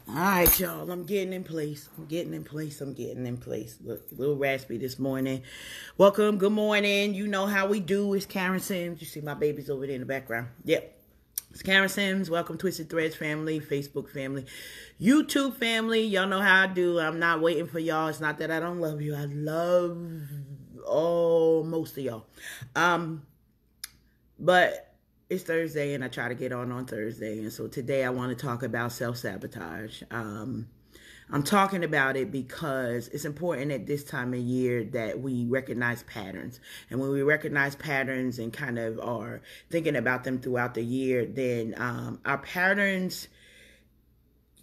All right, y'all. I'm getting in place. I'm getting in place. Look, a little raspy this morning. Welcome. Good morning. You know how we do. It's Karen Sims. You see my babies over there in the background. Yep. It's Karen Sims. Welcome, Twisted Threads family, Facebook family, YouTube family. Y'all know how I do. I'm not waiting for y'all. It's not that I don't love you. I love most of y'all. But it's Thursday and I try to get on Thursday. And so today I want to talk about self-sabotage. I'm talking about it because it's important at this time of year that we recognize patterns. And when we recognize patterns and kind of are thinking about them throughout the year, then our patterns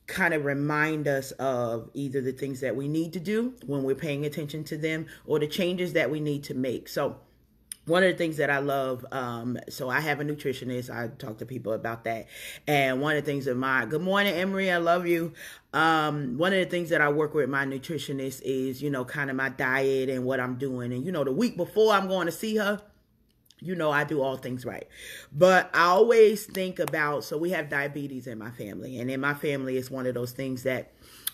kind of remind us of either the things that we need to do when we're paying attention to them or the changes that we need to make. So one of the things that I love, so I have a nutritionist. I talk to people about that. And one of the things good morning, Emery, I love you. One of the things that I work with my nutritionist is, kind of my diet and what I'm doing. And, the week before I'm going to see her, I do all things right. But I always think about, so we have diabetes in my family. And in my family, it's one of those things that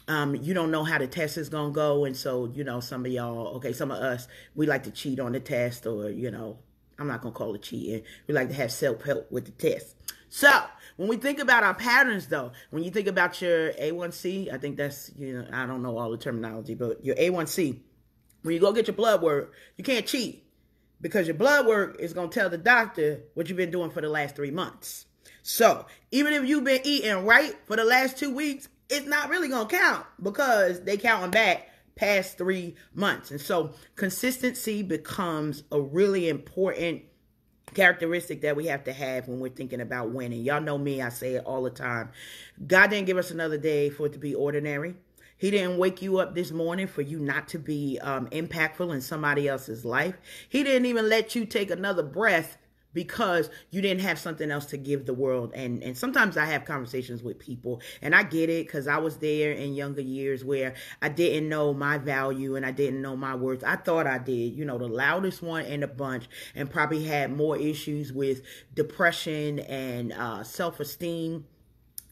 you don't know how the test is going to go. And so, some of y'all, some of us, we like to cheat on the test or, I'm not going to call it cheating. We like to have self-help with the test. So when we think about our patterns, though, when you think about your A1C, I think that's, I don't know all the terminology, but your A1C, when you go get your blood work, you can't cheat because your blood work is going to tell the doctor what you've been doing for the last 3 months. So even if you've been eating right for the last 2 weeks, it's not really going to count because they counting back past 3 months. And so consistency becomes a really important characteristic that we have to have when we're thinking about winning. Y'all know me, I say it all the time. God didn't give us another day for it to be ordinary. He didn't wake you up this morning for you not to be impactful in somebody else's life. He didn't even let you take another breath because you didn't have something else to give the world. And sometimes I have conversations with people, and I get it because I was there in younger years where I didn't know my value and I didn't know my worth. I thought I did, the loudest one in the bunch, and probably had more issues with depression and self-esteem.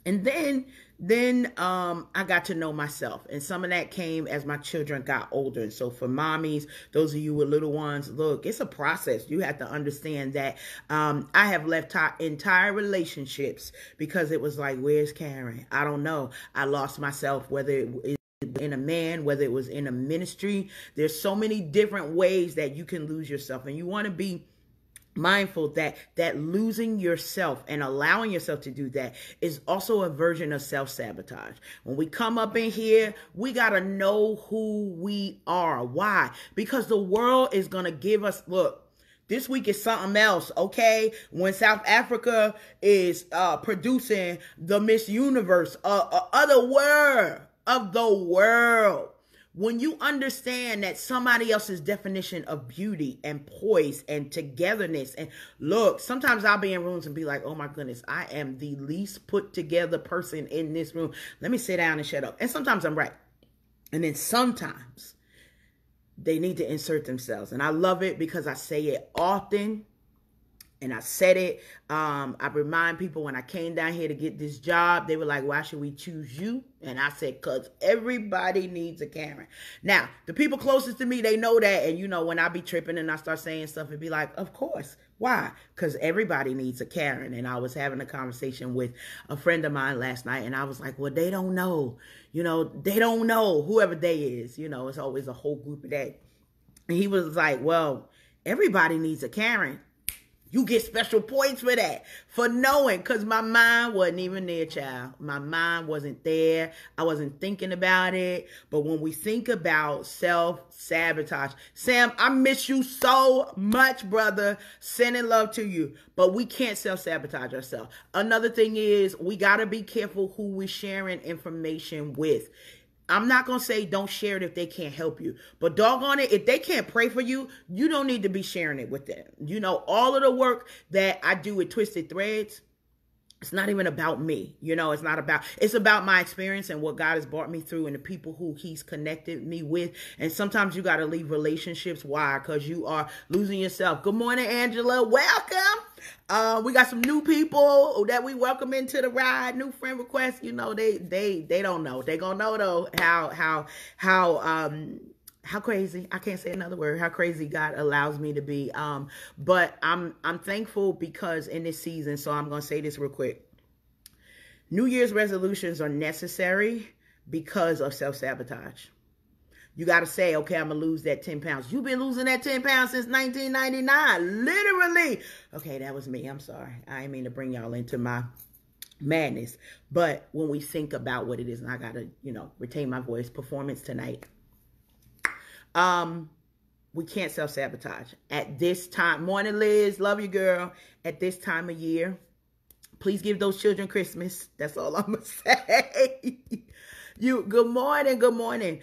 And then I got to know myself, and some of that came as my children got older. And so for mommies, those of you with little ones, look, it's a process. You have to understand that I have left entire relationships because it was like, where's Karen? I don't know. I lost myself, whether it was in a man, whether it was in a ministry. There's so many different ways that you can lose yourself, and you want to be mindful that losing yourself and allowing yourself to do that is also a version of self-sabotage. When we come up in here, we got to know who we are. Why? Because the world is going to give us, look, this week is something else, okay? When South Africa is producing the Miss Universe, other world of the world. When you understand that somebody else's definition of beauty and poise and togetherness, and look, sometimes I'll be in rooms and be like, oh my goodness, I am the least put together person in this room. Let me sit down and shut up. And sometimes I'm right. And then sometimes they need to insert themselves. And I love it because I say it often. And I said it. I remind people when I came down here to get this job, they were like, why should we choose you? And I said, because everybody needs a Karen. Now, the people closest to me, they know that. And, when I be tripping and I start saying stuff, it'd be like, of course. Why? Because everybody needs a Karen. And I was having a conversation with a friend of mine last night. And I was like, well, they don't know. They don't know, whoever they is. It's always a whole group of that. And he was like, well, everybody needs a Karen. You get special points for that, for knowing, because my mind wasn't even there, child. My mind wasn't there. I wasn't thinking about it. But when we think about self-sabotage, Sam, I miss you so much, brother. Sending love to you. But we can't self-sabotage ourselves. Another thing is we got to be careful who we're sharing information with. I'm not going to say don't share it if they can't help you. But doggone it, if they can't pray for you, you don't need to be sharing it with them. All of the work that I do with Twisted Threads, It's not even about me. It's about my experience and what God has brought me through and the people who he's connected me with. And sometimes you got to leave relationships. Why? Because you are losing yourself. Good morning, Angela. Welcome. We got some new people that we welcome into the ride. New friend requests. They don't know. They gonna know though how crazy, I can't say another word, how crazy God allows me to be. But I'm thankful because in this season, so I'm going to say this real quick. New Year's resolutions are necessary because of self-sabotage. You got to say, okay, I'm going to lose that 10 pounds. You've been losing that 10 pounds since 1999, literally. Okay, that was me. I'm sorry. I didn't mean to bring y'all into my madness. But when we think about what it is, and I got to, retain my voice, performance tonight. We can't self-sabotage at this time. Morning, Liz. Love you, girl. At this time of year, please give those children Christmas. That's all I'm going to say. Good morning. Good morning.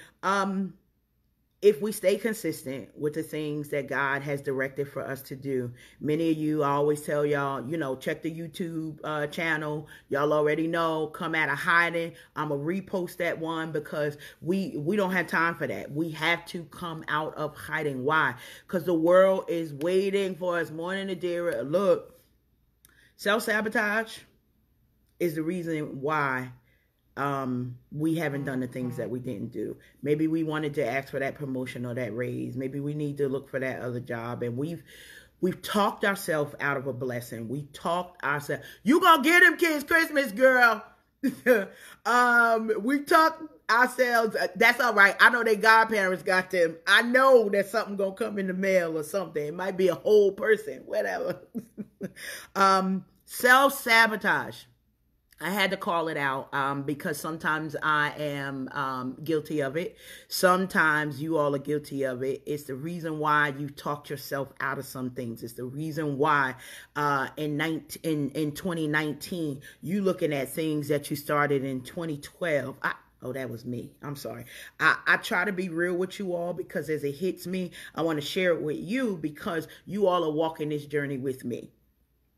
If we stay consistent with the things that God has directed for us to do, many of you, I always tell y'all, check the YouTube channel. Y'all already know, come out of hiding. I'm going to repost that one because we don't have time for that. We have to come out of hiding. Why? Because the world is waiting for us. Morning, Adira. Look, self-sabotage is the reason why we haven't done the things that we didn't do. Maybe we wanted to ask for that promotion or that raise. Maybe we need to look for that other job. And we've talked ourselves out of a blessing. We talked ourselves. You gonna get them kids Christmas, girl. We talked ourselves. That's all right. I know their godparents got them. I know that something gonna come in the mail or something. It might be a whole person, whatever. Self-sabotage. I had to call it out because sometimes I am guilty of it. Sometimes you all are guilty of it. It's the reason why you talked yourself out of some things. It's the reason why in 2019, you looking at things that you started in 2012. Oh, that was me. I'm sorry. I try to be real with you all because as it hits me, I want to share it with you because you all are walking this journey with me.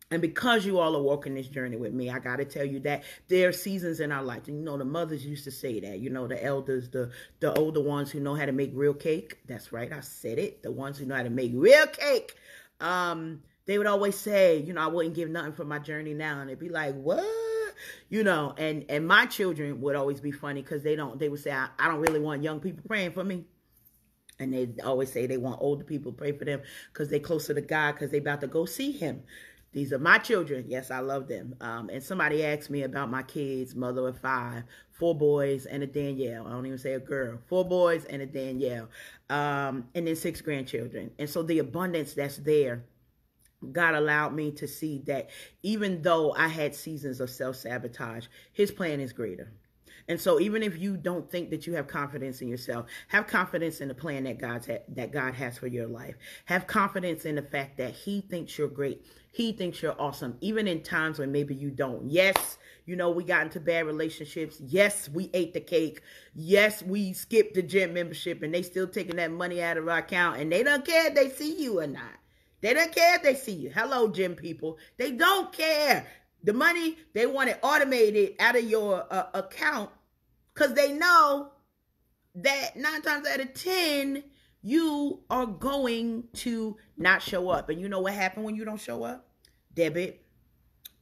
And because you all are walking this journey with me, I got to tell you that there are seasons in our life. And, the mothers used to say that, the elders, the older ones who know how to make real cake. That's right. I said it. The ones who know how to make real cake. They would always say, I wouldn't give nothing for my journey now. And they'd be like, what? And my children would always be funny because they would say, I don't really want young people praying for me. And they always say they want older people to pray for them because they're closer to God because they about to go see him. These are my children. Yes, I love them. And somebody asked me about my kids, mother of 5, 4 boys and a Danielle. I don't even say a girl. 4 boys and a Danielle. And then 6 grandchildren. And so the abundance that's there, God allowed me to see that even though I had seasons of self-sabotage, his plan is greater. And so even if you don't think that you have confidence in yourself, have confidence in the plan that God has for your life. Have confidence in the fact that he thinks you're great. He thinks you're awesome, even in times when maybe you don't. Yes, we got into bad relationships. Yes, we ate the cake. Yes, we skipped the gym membership and they still taking that money out of our account and they don't care if they see you or not. They don't care if they see you. Hello, gym people. They don't care. The money, they want it automated out of your account because they know that 9 times out of 10, you are going to not show up. And you know what happened when you don't show up? Debit,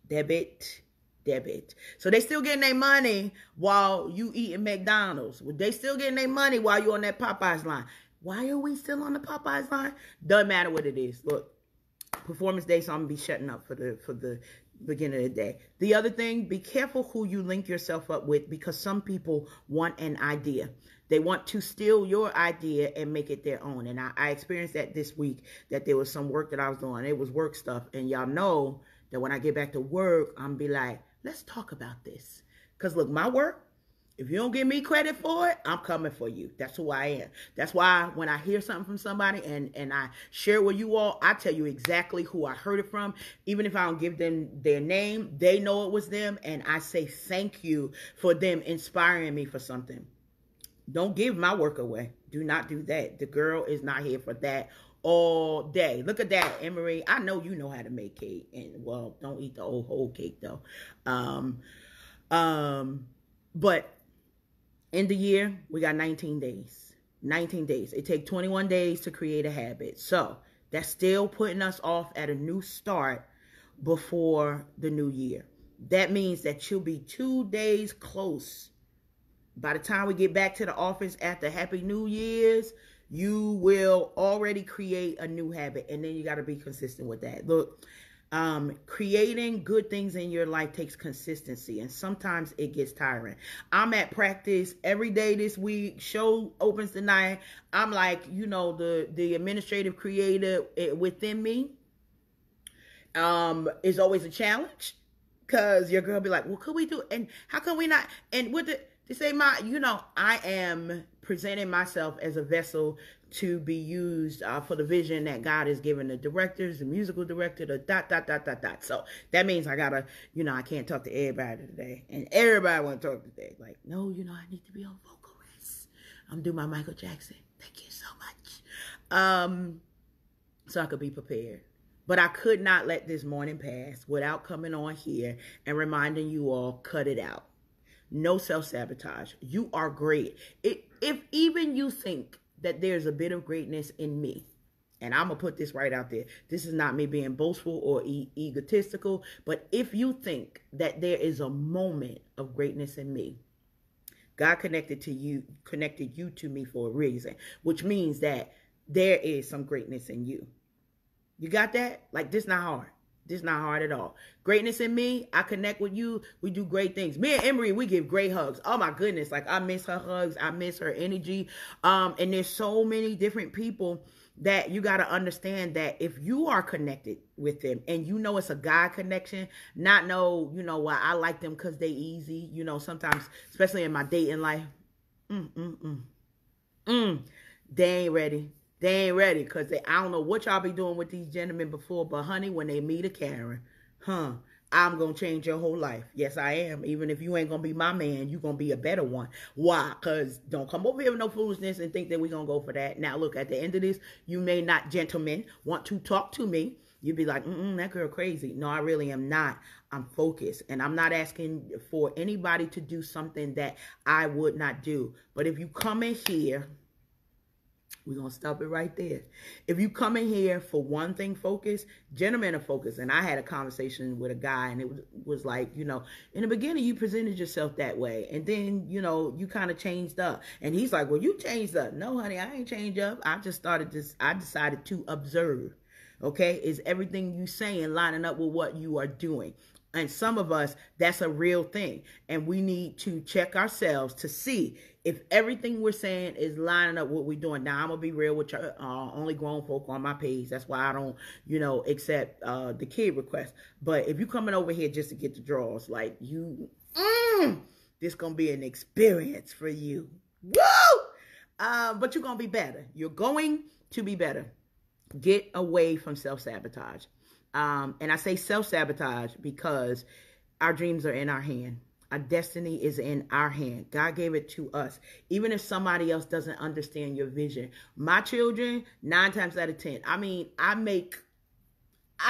debit, debit. So they still getting their money while you eating McDonald's. They still getting their money while you on that Popeyes line. Why are we still on the Popeyes line? Doesn't matter what it is. Look, performance day, so I'm going to be shutting up for the beginning of the day. The other thing, be careful who you link yourself up with because some people want an idea. They want to steal your idea and make it their own. And I experienced that this week, that there was some work that I was doing. It was work stuff. And y'all know that when I get back to work, I'm be like, let's talk about this. Because look, my work, if you don't give me credit for it, I'm coming for you. That's who I am. That's why when I hear something from somebody and I share with you all, I tell you exactly who I heard it from. Even if I don't give them their name, they know it was them. And I say thank you for them inspiring me for something. Don't give my work away. Do not do that. The girl is not here for that all day. Look at that, Emery. I know you know how to make cake. And, well, don't eat the old whole cake, though. But in the year, we got 19 days. 19 days. It takes 21 days to create a habit. So that's still putting us off at a new start before the new year. That means that you'll be 2 days close. By the time we get back to the office after Happy New Year's, you will already create a new habit. And then you got to be consistent with that. Look, creating good things in your life takes consistency, and sometimes it gets tiring. I'm at practice every day this week. Show opens tonight. I'm like, you know, the administrative creator within me is always a challenge, because your girl be like, well, could we do, and how come we not, and with the, to say I am presenting myself as a vessel to be used for the vision that God has given the directors, the musical director, the dot. So that means I gotta, I can't talk to everybody today. And everybody want to talk today. Like, no, I need to be on vocalist. I'm doing my Michael Jackson. Thank you so much. So I could be prepared. But I could not let this morning pass without coming on here and reminding you all, cut it out. No self-sabotage. You are great. If even you think that there's a bit of greatness in me, and I'm going to put this right out there. This is not me being boastful or egotistical, but if you think that there is a moment of greatness in me, God connected you to me for a reason, which means that there is some greatness in you. You got that? Like, this not hard. This not hard at all. Greatness in me, I connect with you. We do great things. Me and Emery, we give great hugs. Oh my goodness. Like, I miss her hugs. I miss her energy. And there's so many different people that you got to understand that if you are connected with them and it's a God connection, not why I like them because they easy, sometimes, especially in my dating life, they ain't ready. They ain't ready, because I don't know what y'all be doing with these gentlemen before, but honey, when they meet a Karen, I'm going to change your whole life. Yes, I am. Even if you ain't going to be my man, you going to be a better one. Why? Because don't come over here with no foolishness and think that we're going to go for that. Now, look, at the end of this, you may not, gentlemen, want to talk to me. You'd be like, that girl crazy. No, I really am not. I'm focused. And I'm not asking for anybody to do something that I would not do. But if you come in here, we're going to stop it right there. If you come in here for one thing focused, gentlemen are focused. And I had a conversation with a guy, and it was like, in the beginning, you presented yourself that way. And then, you kind of changed up. And he's like, well, you changed up. No, honey, I ain't changed up. I decided to observe. Okay? Is everything you saying lining up with what you are doing? And some of us, that's a real thing. And we need to check ourselves to see if everything we're saying is lining up with what we're doing. Now, I'm going to be real with you. Only grown folk on my page. That's why I don't, accept the kid request. But if you're coming over here just to get the draws, like this going to be an experience for you. Woo! But you're going to be better. You're going to be better. Get away from self-sabotage. And I say self-sabotage because our dreams are in our hand. Our destiny is in our hand. God gave it to us. Even if somebody else doesn't understand your vision. My children, 9 times out of 10. I mean, I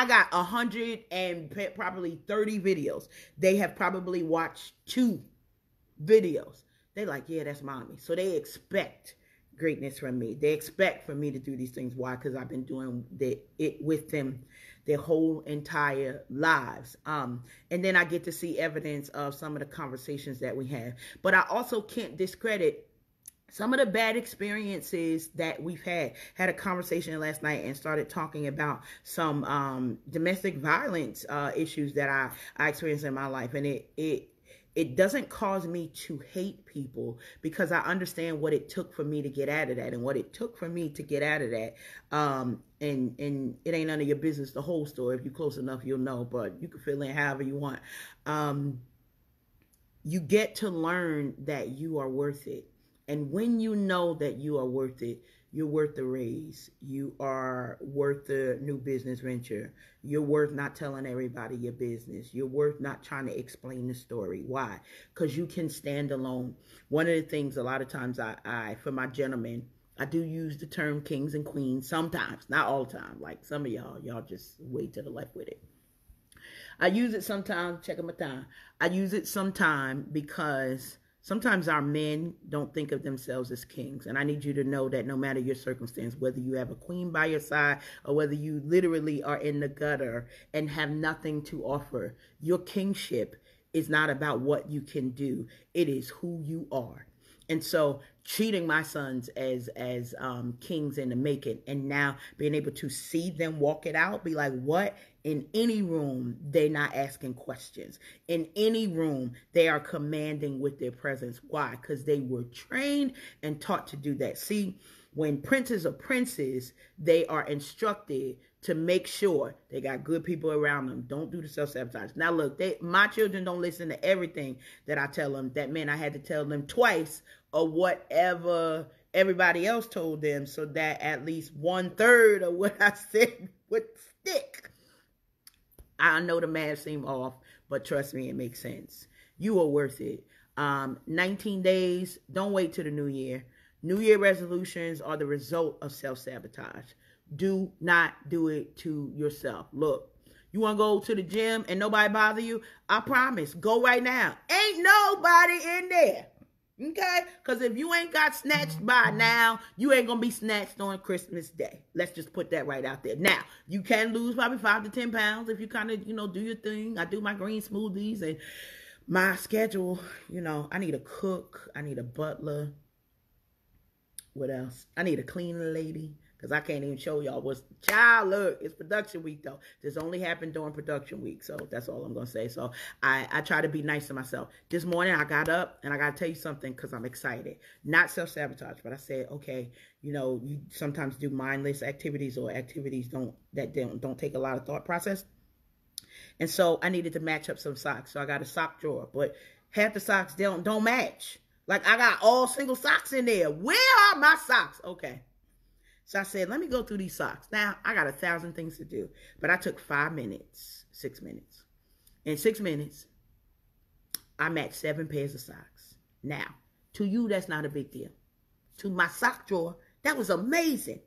got 100 and probably 30 videos. They have probably watched 2 videos. They're like, yeah, that's mommy. So they expect greatness from me. They expect for me to do these things. Why? Because I've been doing it with them their whole entire lives. And then I get to see evidence of some of the conversations that we have. But I also can't discredit some of the bad experiences that we've had. Had a conversation last night and started talking about some domestic violence issues that I experienced in my life. And it doesn't cause me to hate people, because I understand what it took for me to get out of that, and what it took for me to get out of that. And it ain't none of your business, the whole story. If you're close enough, you'll know, but you can fill in however you want. You get to learn that you are worth it. And when you know that you are worth it, you're worth the raise. You are worth the new business venture. You're worth not telling everybody your business. You're worth not trying to explain the story. Why? Because you can stand alone. One of the things a lot of times I for my gentlemen, I do use the term kings and queens sometimes, not all the time. Like some of y'all just way to the left with it. I use it sometimes, check my time. I use it sometimes because sometimes our men don't think of themselves as kings. And I need you to know that no matter your circumstance, whether you have a queen by your side or whether you literally are in the gutter and have nothing to offer, your kingship is not about what you can do. It is who you are. And so treating my sons as kings in the making, and now being able to see them walk it out, be like, what? In any room, they're not asking questions. In any room, they are commanding with their presence. Why? Because they were trained and taught to do that. See, when princes are princes, they are instructed to make sure they got good people around them. Don't do the self-sabotage. Now, look, my children don't listen to everything that I tell them. That meant I had to tell them twice or whatever everybody else told them so that at least 1/3 of what I said would stick. I know the math seemed off, but trust me, it makes sense. You are worth it. 19 days. Don't wait till the new year. New Year resolutions are the result of self-sabotage. Do not do it to yourself. Look, you want to go to the gym and nobody bother you? I promise, go right now. Ain't nobody in there. Okay? Because if you ain't got snatched by now, you ain't going to be snatched on Christmas Day. Let's just put that right out there. Now, you can lose probably 5 to 10 pounds if you kind of, do your thing. I do my green smoothies and my schedule, I need a cook. I need a butler. What else? I need a cleaner lady. Because I can't even show y'all what's... Child, look, it's production week, though. This only happened during production week. So that's all I'm going to say. So I try to be nice to myself. This morning, I got up, and I got to tell you something because I'm excited. Not self-sabotage, but I said, okay, you sometimes do mindless activities or activities that don't take a lot of thought process. And so I needed to match up some socks. So I got a sock drawer. But half the socks don't match. Like, I got all single socks in there. Where are my socks? Okay. So I said, let me go through these socks. Now, I got 1,000 things to do. But I took 6 minutes. In 6 minutes, I matched 7 pairs of socks. Now, to you, that's not a big deal. To my sock drawer, that was amazing.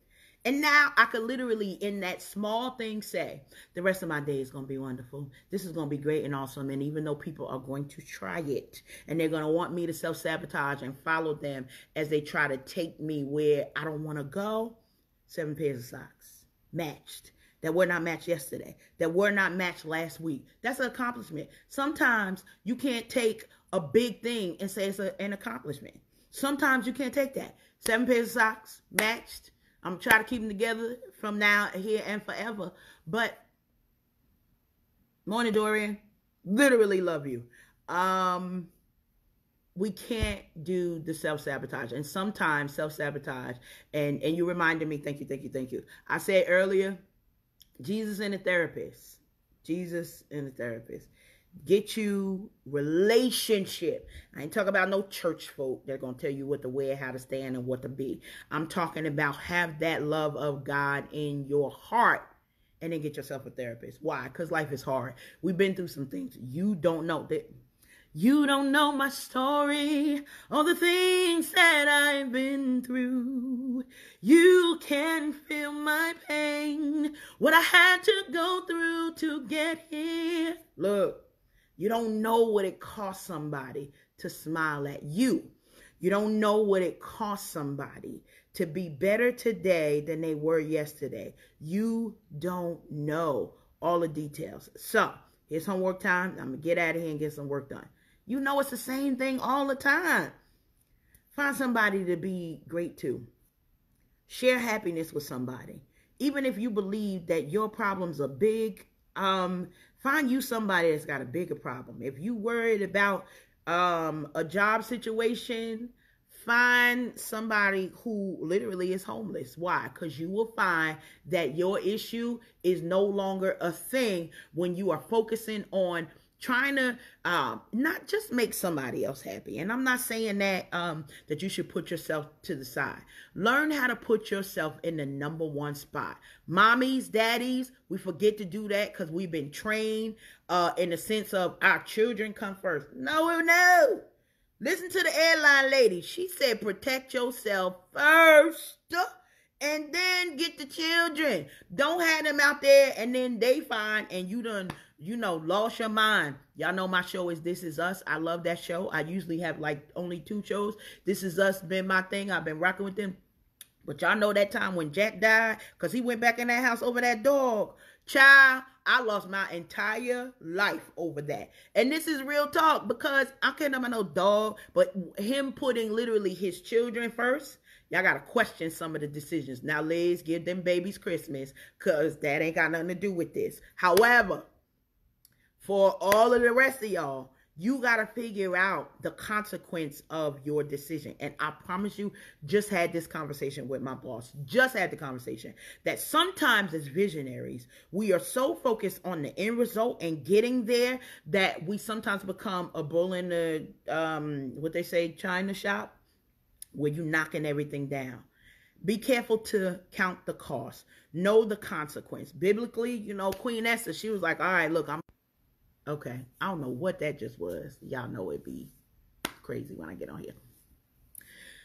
And now I could literally, in that small thing, say, the rest of my day is going to be wonderful. This is going to be great and awesome. And even though people are going to try it, and they're going to want me to self-sabotage and follow them as they try to take me where I don't want to go, 7 pairs of socks matched that were not matched yesterday, that were not matched last week. That's an accomplishment. Sometimes you can't take a big thing and say it's an accomplishment. Sometimes you can't take that. 7 pairs of socks matched. I'm going to try to keep them together from now, here, and forever. But, morning, Dorian. Literally love you. We can't do the self-sabotage. And sometimes self-sabotage, and you reminded me, thank you. I said earlier, Jesus and the therapist. Jesus and the therapist. Get you relationship. I ain't talking about no church folk that are going to tell you what to wear, how to stand, and what to be. I'm talking about have that love of God in your heart and then get yourself a therapist. Why? Because life is hard. We've been through some things. You don't know that. You don't know my story, all the things that I've been through. You can feel my pain, what I had to go through to get here. Look, you don't know what it cost somebody to smile at you. You don't know what it cost somebody to be better today than they were yesterday. You don't know all the details. So, here's homework time. I'm going to get out of here and get some work done. You know it's the same thing all the time. Find somebody to be great to. Share happiness with somebody. Even if you believe that your problems are big, find you somebody that's got a bigger problem. If you worried about a job situation, find somebody who literally is homeless. Why? Because you will find that your issue is no longer a thing when you are focusing on trying to not just make somebody else happy. And I'm not saying that that you should put yourself to the side. Learn how to put yourself in the #1 spot. Mommies, daddies, we forget to do that because we've been trained in the sense of our children come first. No. Listen to the airline lady. She said protect yourself first and then get the children. Don't have them out there and then they fine and you done, lost your mind. Y'all know my show is This Is Us. I love that show. I usually have like only 2 shows. This Is Us been my thing. I've been rocking with them. But y'all know that time when Jack died because he went back in that house over that dog. Child, I lost my entire life over that. And this is real talk because I can't have no dog, but him putting literally his children first, y'all got to question some of the decisions. Now, Liz, give them babies Christmas because that ain't got nothing to do with this. However, for all of the rest of y'all, you got to figure out the consequence of your decision. And I promise you, just had this conversation with my boss. Just had the conversation that sometimes as visionaries, we are so focused on the end result and getting there that we sometimes become a bull in the, what they say, China shop, where you're knocking everything down. Be careful to count the cost. Know the consequence. Biblically, Queen Esther, she was like, all right, look, okay, I don't know what that just was. Y'all know it be crazy when I get on here.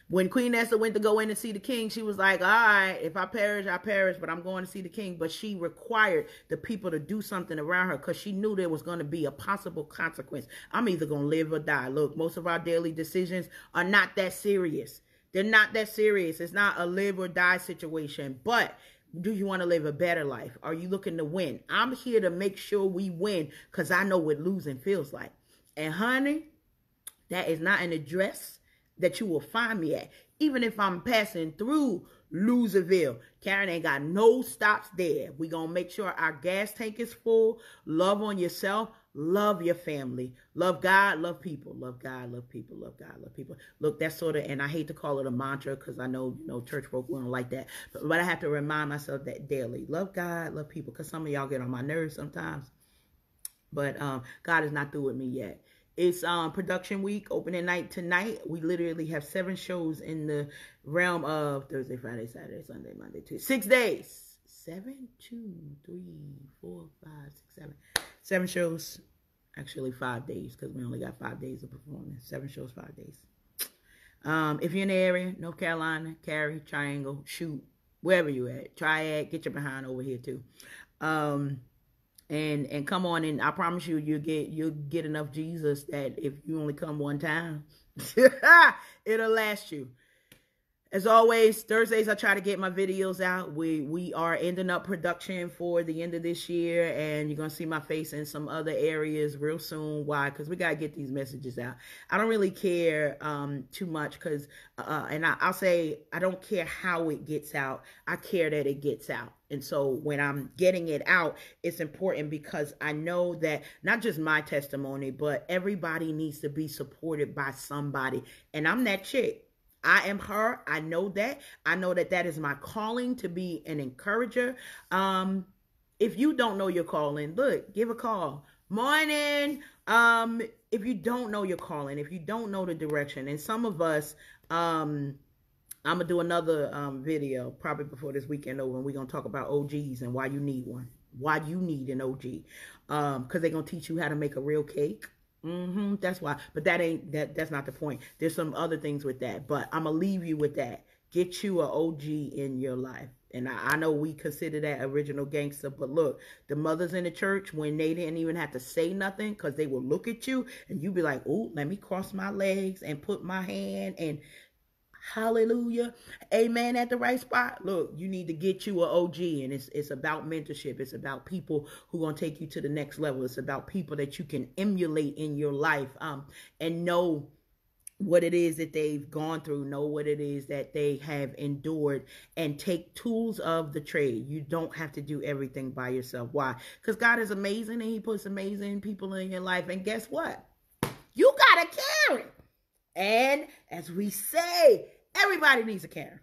When Queen Esther went to go in and see the king, she was like, all right, if I perish, I perish, but I'm going to see the king. But she required the people to do something around her because she knew there was going to be a possible consequence. I'm either going to live or die. Look, most of our daily decisions are not that serious. They're not that serious. It's not a live or die situation. But do you want to live a better life? Are you looking to win? I'm here to make sure we win because I know what losing feels like. And honey, that is not an address that you will find me at. Even if I'm passing through Loserville, Karen ain't got no stops there. We going to make sure our gas tank is full. Love on yourself. Love your family. Love God. Love people. Love God. Love people. Love God. Love people. Look, that's sort of, and I hate to call it a mantra because I know, church folk won't like that. But I have to remind myself that daily. Love God. Love people. Because some of y'all get on my nerves sometimes. But God is not through with me yet. It's production week, opening night tonight. We literally have 7 shows in the realm of Thursday, Friday, Saturday, Sunday, Monday, Tuesday. 6 days. 7, 2, 3, 4, 5, 6, 7. 7 shows. Actually 5 days because we only got 5 days of performance. 7 shows, 5 days. If you're in the area, North Carolina, Cary, Triangle, shoot, wherever you at. Triad, get your behind over here too. And come on, and I promise you, you'll get enough Jesus that if you only come one time, it'll last you. As always, Thursdays I try to get my videos out. We are ending up production for the end of this year, and you're gonna see my face in some other areas real soon. Why? Because we gotta get these messages out. I don't really care too much because, and I'll say I don't care how it gets out. I care that it gets out. And so when I'm getting it out, it's important because I know that not just my testimony, but everybody needs to be supported by somebody. And I'm that chick. I am her. I know that. I know that that is my calling, to be an encourager. If you don't know your calling, look, give a call. Morning. If you don't know your calling, if you don't know the direction, and some of us, I'm going to do another video probably before this weekend over, and we're going to talk about OGs and why you need one. Why you need an OG. Because they're going to teach you how to make a real cake. That's why. But that's not the point. There's some other things with that. But I'm going to leave you with that. Get you an OG in your life. And I know we consider that original gangster. But look, the mothers in the church, when they didn't even have to say nothing because they will look at you and you be like, oh, let me cross my legs and put my hand and hallelujah, amen, at the right spot. Look, you need to get you an OG, and it's about mentorship. It's about people who are going to take you to the next level. It's about people that you can emulate in your life, and know what it is that they've gone through, know what it is that they have endured, and take tools of the trade. You don't have to do everything by yourself. Why? Because God is amazing, and he puts amazing people in your life. And guess what? You got to carry. And as we say, everybody needs a Karen.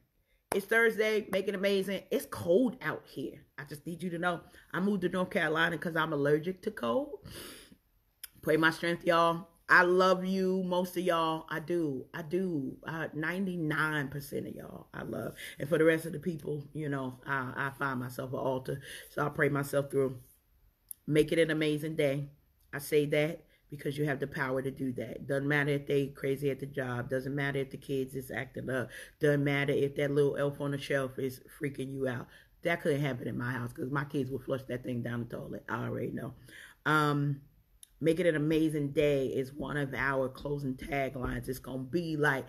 It's Thursday, make it amazing. It's cold out here. I just need you to know I moved to North Carolina because I'm allergic to cold. Pray my strength, y'all. I love you, most of y'all. I do. 99% of y'all I love. And for the rest of the people, I find myself an altar. So I'll pray myself through. Make it an amazing day. I say that because you have the power to do that. Doesn't matter if they crazy at the job. Doesn't matter if the kids is acting up. Doesn't matter if that little elf on the shelf is freaking you out. That couldn't happen in my house because my kids would flush that thing down the toilet. I already know. Make it an amazing day is one of our closing taglines. It's going to be like,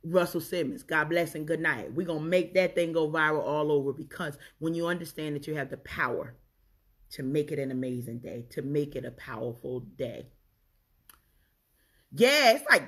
Russell Simmons, God bless and good night. We're going to make that thing go viral all over, because when you understand that you have the power to make it an amazing day, to make it a powerful day. Yeah, it's like,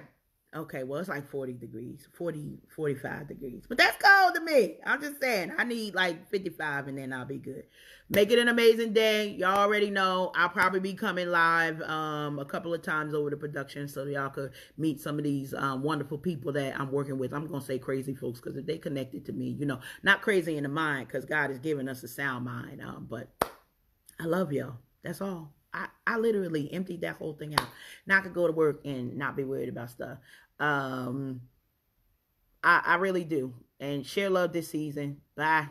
okay, well, it's like 40 degrees, 45 degrees. But that's cold to me. I'm just saying, I need like 55 and then I'll be good. Make it an amazing day. Y'all already know I'll probably be coming live a couple of times over the production so y'all could meet some of these wonderful people that I'm working with. I'm going to say crazy folks because if they connected to me, not crazy in the mind, because God has given us a sound mind. But I love y'all. That's all. I literally emptied that whole thing out. Now I could go to work and not be worried about stuff. I really do. And share love this season. Bye.